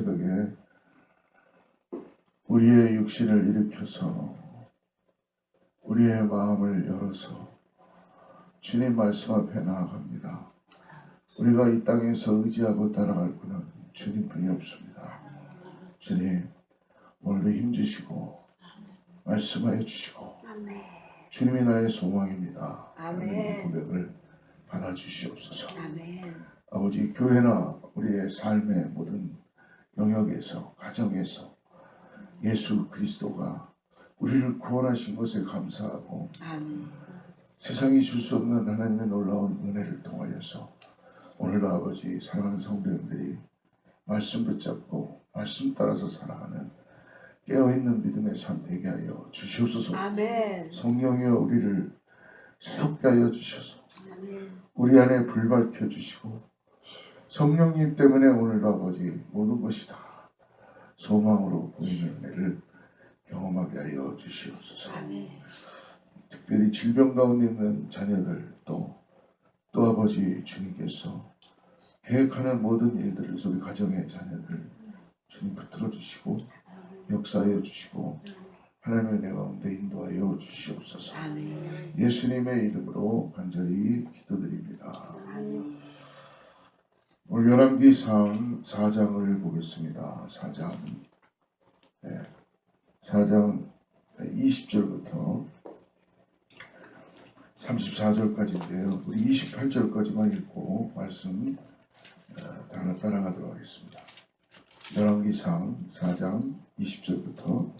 새벽에 우리의 육신을 일으켜서 우리의 마음을 열어서 주님 말씀 앞에 나아갑니다. 우리가 이 땅에서 의지하고 따라갈 분은 주님뿐이 없습니다. 주님, 오늘도 힘주시고 말씀하여 주시고 주님이 나의 소망입니다. 하나님의 고백을 받아주시옵소서. 아버지, 교회나 우리의 삶의 모든 영역에서, 가정에서 예수 그리스도가 우리를 구원하신 것에 감사하고 세상이 줄 수 없는 하나님의 놀라운 은혜를 통하여서 오늘도 아버지 사랑하는 성도님들이 말씀 붙잡고 말씀 따라서 살아가는 깨어있는 믿음의 삶 되게 하여 주시옵소서. 성령이여 우리를 새롭게 하여 주셔서 우리 안에 불 밝혀 주시고 성령님 때문에 오늘도 아버지 모든 것이 다 소망으로 보이는 은혜를 경험하게 하여 주시옵소서. 특별히 질병 가운데 있는 자녀들 또 아버지 주님께서 계획하는 모든 일들을 우리 가정의 자녀들 주님 붙들어 주시고 역사하여 주시고 하나님의 은혜 가운데 인도하여 주시옵소서. 예수님의 이름으로 간절히 기도드립니다. 오늘 열왕기상 4장을 보겠습니다. 4장 20절부터 34절까지인데요. 우리 28절까지만 읽고 말씀 따라가도록 하겠습니다. 열왕기상 4장 20절부터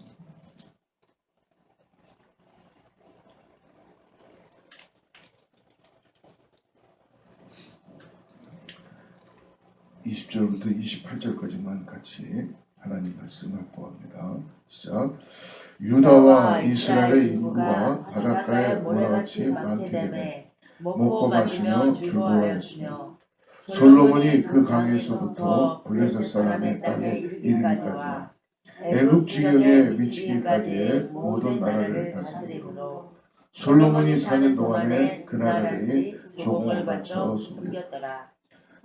28절까지만 같이 하나님 말씀 합독합니다. 시작. 유다와 이스라엘의 인구가 바닷가에 모래같이 많게 되매 먹고 마시며 즐거워하였으며 솔로몬이 그 강에서부터 블레셋 사람의 땅에 이르기까지와 애굽 지경에 미치기까지의 모든 나라를 다스리고 솔로몬이 사는 동안에 그 나라들이 조공을 바쳐 섬겼더라.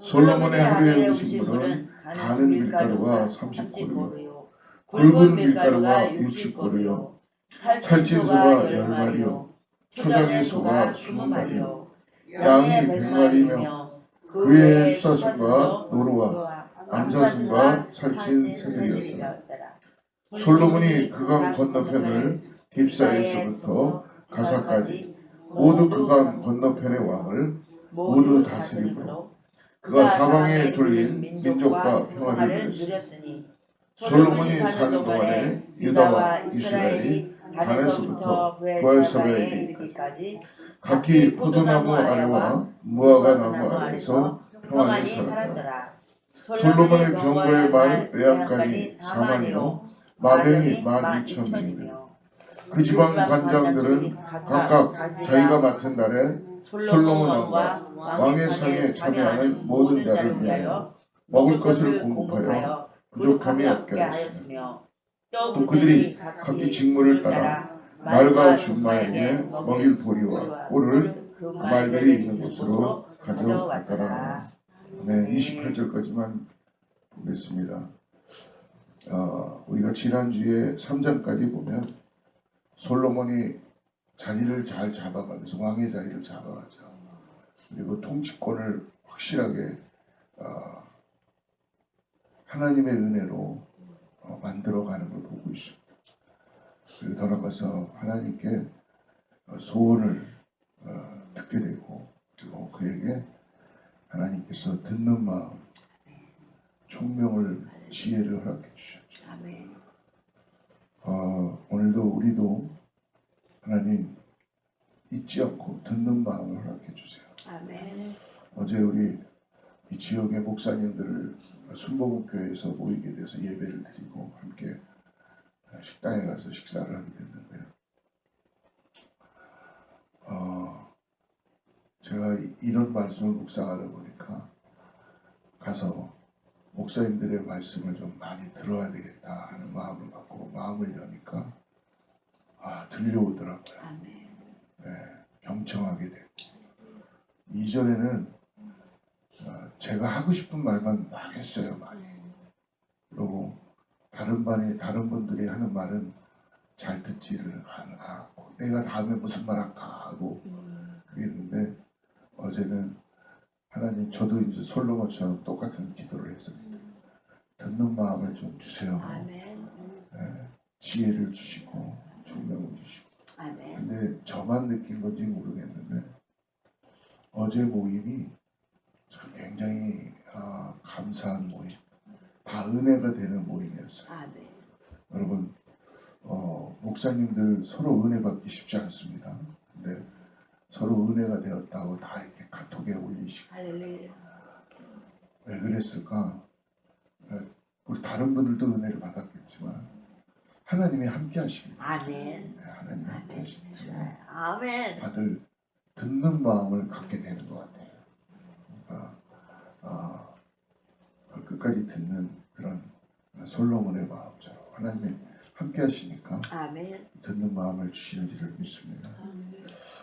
솔로몬의 하루의 음식물은 가는 밀가루가 30고루요 굵은 밀가루가 60고루요 살찐 소가 10마리요 초장의 소가 20마리요 양이 100마리며 그 외에 수사슴과 노루와 암사슴과 살찐 새들이었더라. 솔로몬이 그강 건너편을 딥사에서부터 가사까지 모두 그강 건너편의 왕을 모두 다스리므로 그가 사방에 돌린 민족과 평화를 누렸으니 솔로몬이 사는 동안에 유다와 이스라엘이 단에서부터 부엘세바에 이르기까지 각기 포도나무 아래와 무화과 나무 아래에서 평안히 살았더라. 솔로몬의 병거의 말 외양간이 4만이요 마병이 12,000명이며 그 지방 관장들은 각각 자기가 맡은 날에 솔로몬 왕과 왕의 상에 참여하는 모든 자를 위하여 먹을 것을 공급하여 부족함이 없게 하였으며 또 그들이 각기 직무를 따라 말과 준마에게 먹일 보리와 꿀을 그 말들이 있는 곳으로 가져갔더라. 네, 28절까지만 보겠습니다. 우리가 지난주에 3장까지 보면 솔로몬이 자리를 잘 잡아가면서 왕의 자리를 잡아가죠. 그리고 통치권을 확실하게 하나님의 은혜로 만들어가는 걸 보고 있습니다. 그리고 더 나아가서 하나님께 소원을 듣게 되고 그리고 그에게 하나님께서 듣는 마음, 총명을, 지혜를 허락해 주셨죠. 오늘도 우리도 하나님 잊지 않고 듣는 마음을 허락해 주세요. 어제 우리 이 지역의 목사님들을 순복음교회에서 모이게 돼서 예배를 드리고 함께 식당에 가서 식사를 하게 됐는데요. 제가 이런 말씀을 묵상하다 보니까 가서 목사님들의 말씀을 좀 많이 들어야 되겠다 하는 마음을 갖고 마음을 여니까 들려오더라고요. 네, 경청하게 되고 이전에는 제가 하고 싶은 말만 막 했어요. 많이. 그리고 다른 분들이 하는 말은 잘 듣지를 않고 내가 다음에 무슨 말 할까 하고 그랬는데 어제는 하나님 저도 이제 솔로몬처럼 똑같은 기도를 했습니다. 듣는 마음을 좀 주세요. 지혜를 주시고 총명을 주시고. 근데 저만 느낀 건지 모르겠는데 어제 모임이 참 굉장히 감사한 모임, 다 은혜가 되는 모임이었어요. 여러분 목사님들 서로 은혜 받기 쉽지 않습니다. 근데 서로 은혜가 되었다고 다 이렇게 카톡에 올리시고 왜 그랬을까? 우리 다른 분들도 은혜를 받았겠지만 하나님이 함께 하시길. 네, 하나님이 함께 하시길. 아멘. 다들 듣는 마음을 갖게 되는 것 같아요. 끝까지 듣는 그런 솔로몬의 마음처럼 하나님이 함께 하시니까 듣는 마음을 주시는 줄을 믿습니다.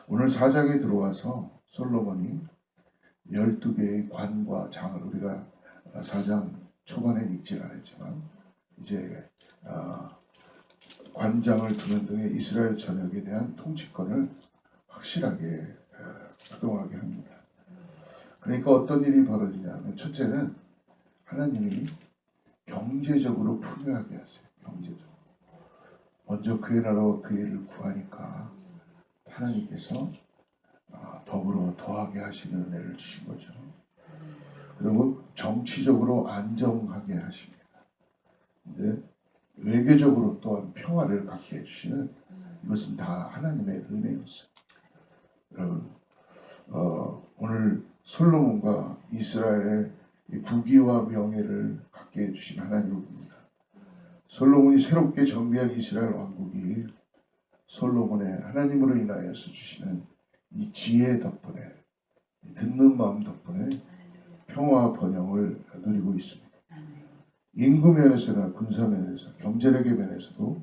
오늘 4장에 들어와서 솔로몬이 12개의 관과 장을 우리가 4장 초반에 읽지 않았지만 이제 관장을 두는 등의 이스라엘 전역에 대한 통치권을 확실하게 부동하게 합니다. 그러니까 어떤 일이 벌어지냐면 첫째는 하나님이 경제적으로 풍요하게 하세요. 경제적으로. 먼저 그의 나라와 그의 일을 구하니까 하나님께서 더불어 더하게 하시는 은혜를 주신 거죠. 그리고 정치적으로 안정하게 하십니다. 근데 외교적으로 또한 평화를 갖게 해주시는 이것은 다 하나님의 은혜였어요. 여러분 오늘 솔로몬과 이스라엘의 부귀와 명예를 갖게 해주신 하나님을 봅니다. 솔로몬이 새롭게 정비한 이스라엘 왕국이 솔로몬의 하나님으로 인하여서 주시는 이 지혜 덕분에 듣는 마음 덕분에 평화와 번영을 누리고 있습니다. 인구 면에서나 군사 면에서 경제력의 면에서도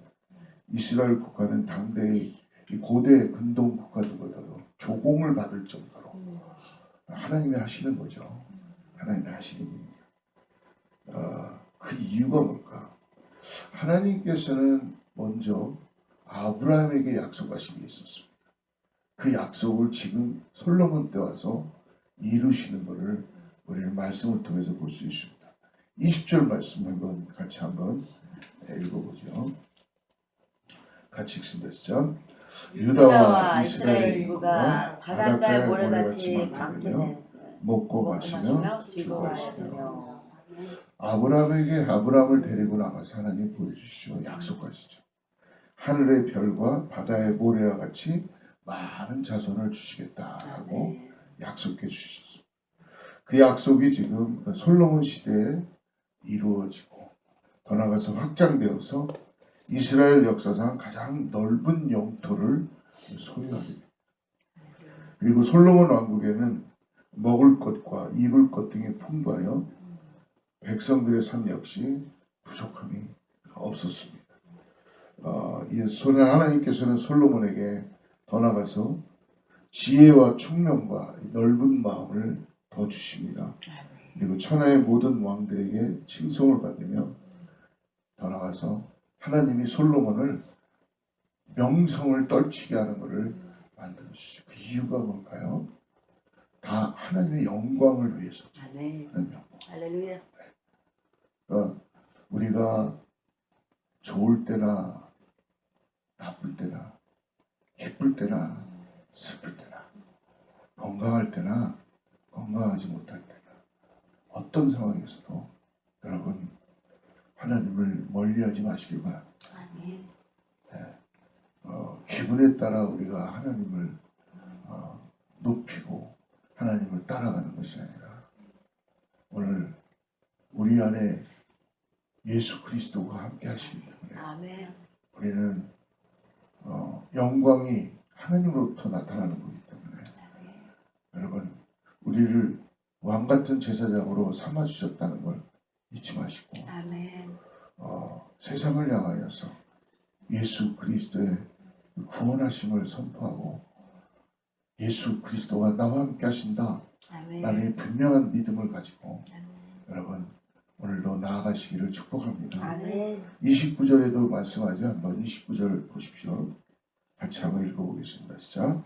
이스라엘 국가는 당대의 고대 근동 국가들보다도 조공을 받을 정도로 하나님이 하시는 거죠. 하나님이 하시는 겁니다. 그 이유가 뭘까? 하나님께서는 먼저 아브라함에게 약속하신 게 있었습니다. 그 약속을 지금 솔로몬 때 와서 이루시는 것을 우리는 말씀을 통해서 볼 수 있습니다. 20절 말씀 같이 한번 읽어보죠. 같이 읽습니다. 시작. 유다와 이스라엘 인구가 바닷가의 모래같이 많게 먹고 마시며 즐거워하시며 아브라함을 데리고 나가서 하나님 보여주시죠. 약속하시죠. 하늘의 별과 바다의 모래와 같이 많은 자손을 주시겠다라고 약속해 주셨습니다. 그 약속이 지금 솔로몬 시대에 이루어지고 더 나아가서 확장되어서 이스라엘 역사상 가장 넓은 영토를 소유하게 됩니다. 그리고 솔로몬 왕국에는 먹을 것과 입을 것 등이 풍부하여 백성들의 삶 역시 부족함이 없었습니다. 하나님께서는 솔로몬에게 더 나아가서 지혜와 총명과 넓은 마음을 더 주십니다. 그리고 천하의 모든 왕들에게 칭송을 받으며 더 나아가서 하나님이 솔로몬을 명성을 떨치게 하는 것을 만들어주시죠. 그 이유가 뭘까요? 다 하나님의 영광을 위해서. 할렐루야. 우리가 좋을 때나 나쁠 때나 기쁠 때나 슬플 때나 건강할 때나 건강하지 못할 때나 어떤 상황에서도 여러분 하나님을 멀리하지 마시길 바랍니다. 기분에 따라 우리가 하나님을 높이고 하나님을 따라가는 것이 아니라 오늘 우리 안에 예수 그리스도가 함께 하시기 때문에 우리는 영광이 하나님으로부터 나타나는 거기 때문에 여러분 우리를 왕같은 제사장으로 삼아주셨다는 걸 잊지 마시고 세상을 향하여서 예수 그리스도의 구원하심을 선포하고 예수 그리스도가 나와 함께 하신다 라는 분명한 믿음을 가지고 여러분 오늘도 나아가시기를 축복합니다. 아멘. 29절에도 말씀하죠. 한번 29절 보십시오. 같이 한번 읽어보겠습니다. 시작.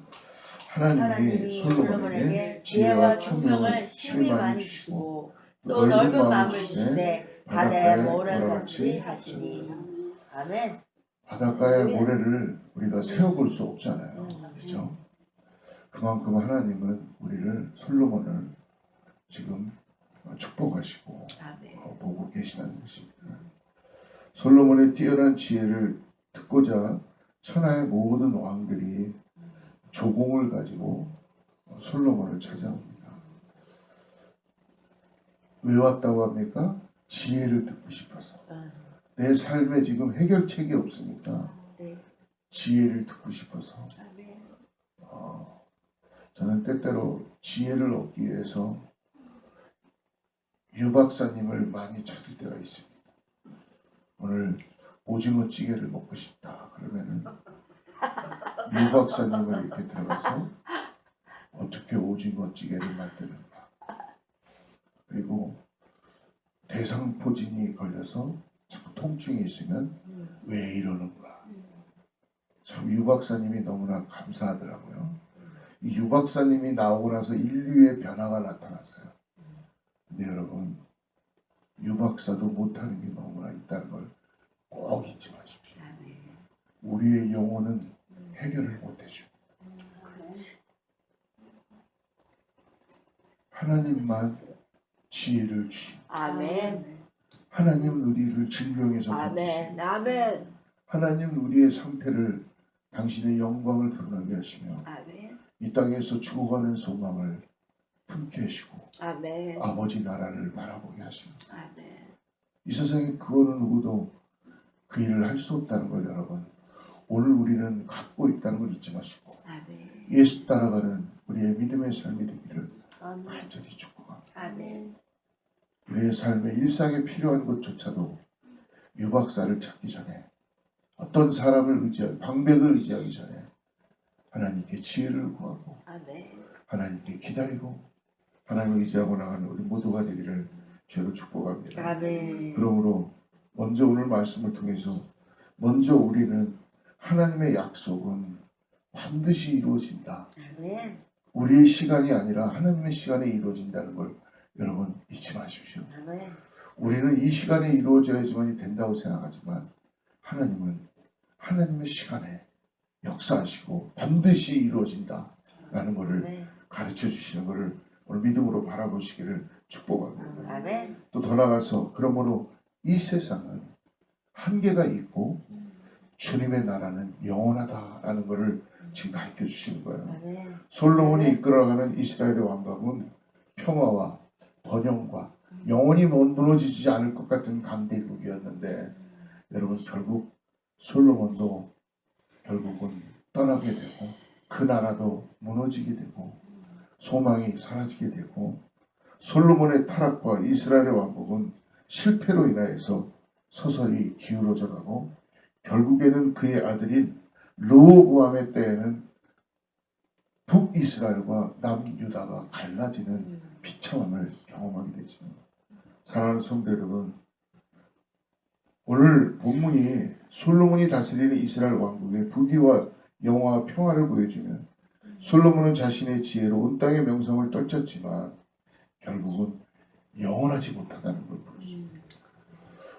하나님이 솔로몬에게 지혜와 총명을 심히 많이 주시고 또 넓은 마음을 주시되 바다의 모래를 같이 하시니. 아멘. 바닷가의 모래를 우리가 세워볼 수 없잖아요. 그렇죠? 그만큼 하나님은 우리를 솔로몬을 지금 축복하시고 보고 계시다는 것입니다. 솔로몬의 뛰어난 지혜를 듣고자 천하의 모든 왕들이 조공을 가지고 솔로몬을 찾아옵니다. 왜 왔다고 합니까? 지혜를 듣고 싶어서. 내 삶에 지금 해결책이 없으니까 지혜를 듣고 싶어서. 저는 때때로 지혜를 얻기 위해서 유 박사님을 많이 찾을 때가 있습니다. 오늘 오징어 찌개를 먹고 싶다 그러면은 유 박사님을 이렇게 들어가서 어떻게 오징어 찌개를 만드는가, 그리고 대상포진이 걸려서 자꾸 통증이 있으면 왜 이러는가. 참 유 박사님이 너무나 감사하더라고요. 이 유 박사님이 나오고 나서 인류의 변화가 나타났어요. 근데 여러분, 유 박사도 못하는 게 너무나 있다는 걸 꼭 잊지 마십시오. 우리의 영혼은 해결을 못해줍니다. 하나님만 지혜를 주십니다. 아멘. 하나님은 우리를 질병에서 아멘. 고치십니다. 아멘. 하나님은 우리의 상태를 당신의 영광을 드러나게 하시며 아멘. 이 땅에서 죽어가는 소망을 품게 하시고 아멘. 아버지 나라를 바라보게 하십니다. 아멘. 이 세상에 그 어느 누구도 그 일을 할 수 없다는 걸 여러분, 오늘 우리는 갖고 있다는 걸 잊지 마시고 아멘. 예수 따라가는 우리의 믿음의 삶이 되기를 아멘. 간절히 축복합니다. 아멘. 우리의 삶에 일상에 필요한 것조차도 유 박사를 찾기 전에, 어떤 사람을 의지하기, 방백을 의지하기 전에 하나님께 지혜를 구하고 아멘. 하나님께 기다리고 하나님을 의지하고 나가는 우리 모두가 되기를 주로 축복합니다. 아멘. 그러므로 먼저 오늘 말씀을 통해서 먼저 우리는 하나님의 약속은 반드시 이루어진다. 아멘. 우리의 시간이 아니라 하나님의 시간에 이루어진다는 걸 여러분 잊지 마십시오. 아멘. 우리는 이 시간에 이루어져야지만이 된다고 생각하지만 하나님은 하나님의 시간에 역사하시고 반드시 이루어진다라는 것을 가르쳐 주시는 것을 오늘 믿음으로 바라보시기를 축복합니다. 아멘. 또 더 나아가서 그러므로 이 세상은 한계가 있고 주님의 나라는 영원하다라는 것을 지금 가르쳐 주시는 거예요. 아멘. 솔로몬이 이끌어가는 이스라엘의 왕국은 평화와 번영과 영원히 무너지지 않을 것 같은 강대국이었는데 여러분, 결국 솔로몬도 결국은 떠나게 되고 그 나라도 무너지게 되고 소망이 사라지게 되고 솔로몬의 타락과 이스라엘의 왕국은 실패로 인하여서 서서히 기울어져 가고 결국에는 그의 아들인 르호보암의 때에는 북이스라엘과 남유다가 갈라지는 비참함을 경험하게 되죠. 사랑하는 성도 여러분, 오늘 본문이 솔로몬이 다스리는 이스라엘 왕국의 부귀와 영화와 평화를 보여주면 솔로몬은 자신의 지혜로 온 땅의 명성을 떨쳤지만 결국은 영원하지 못하다는 걸 보여줍니다.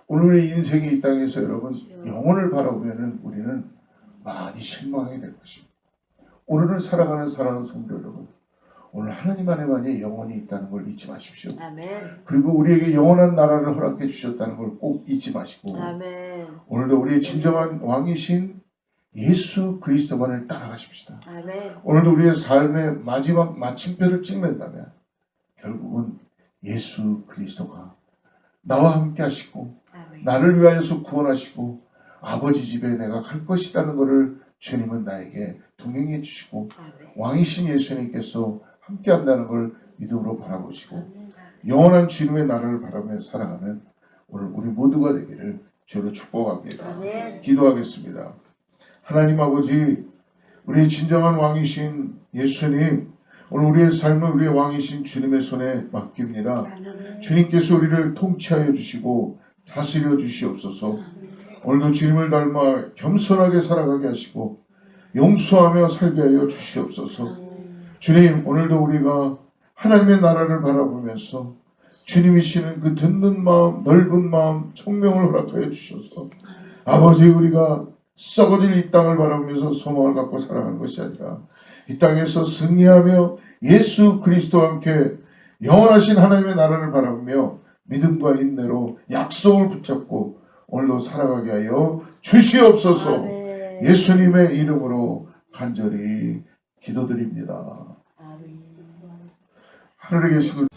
오늘의 인생이 이 땅에서 여러분 영혼을 바라보면 우리는 많이 실망하게 될 것입니다. 오늘을 살아가는 사랑하는 성도 여러분, 오늘 하나님 안에만이 영혼이 있다는 걸 잊지 마십시오. 아멘. 그리고 우리에게 영원한 나라를 허락해 주셨다는 걸 꼭 잊지 마시고 아멘. 오늘도 우리의 진정한 왕이신 예수 그리스도만을 따라가십시다. 아멘. 오늘도 우리의 삶의 마지막 마침표를 찍는다면 결국은 예수 그리스도가 나와 함께 하시고 아멘. 나를 위하여서 구원하시고 아버지 집에 내가 갈 것이라는 것을 주님은 나에게 동행해 주시고 아멘. 왕이신 예수님께서 함께 한다는 걸 믿음으로 바라보시고 아멘. 영원한 주님의 나라를 바라며 살아가는 오늘 우리 모두가 되기를 주로 축복합니다. 아멘. 기도하겠습니다. 하나님 아버지, 우리의 진정한 왕이신 예수님, 오늘 우리의 삶을 우리의 왕이신 주님의 손에 맡깁니다. 주님께서 우리를 통치하여 주시고 다스려 주시옵소서. 오늘도 주님을 닮아 겸손하게 살아가게 하시고 용서하며 살게 하여 주시옵소서. 주님, 오늘도 우리가 하나님의 나라를 바라보면서 주님이시는 그 듣는 마음, 넓은 마음, 총명을 허락하여 주셔서 아버지, 우리가 썩어질 이 땅을 바라보면서 소망을 갖고 살아가는 것이 아니라 이 땅에서 승리하며 예수 그리스도와 함께 영원하신 하나님의 나라를 바라보며 믿음과 인내로 약속을 붙잡고 오늘도 살아가게 하여 주시옵소서. 예수님의 이름으로 간절히 기도드립니다. 하늘에 계신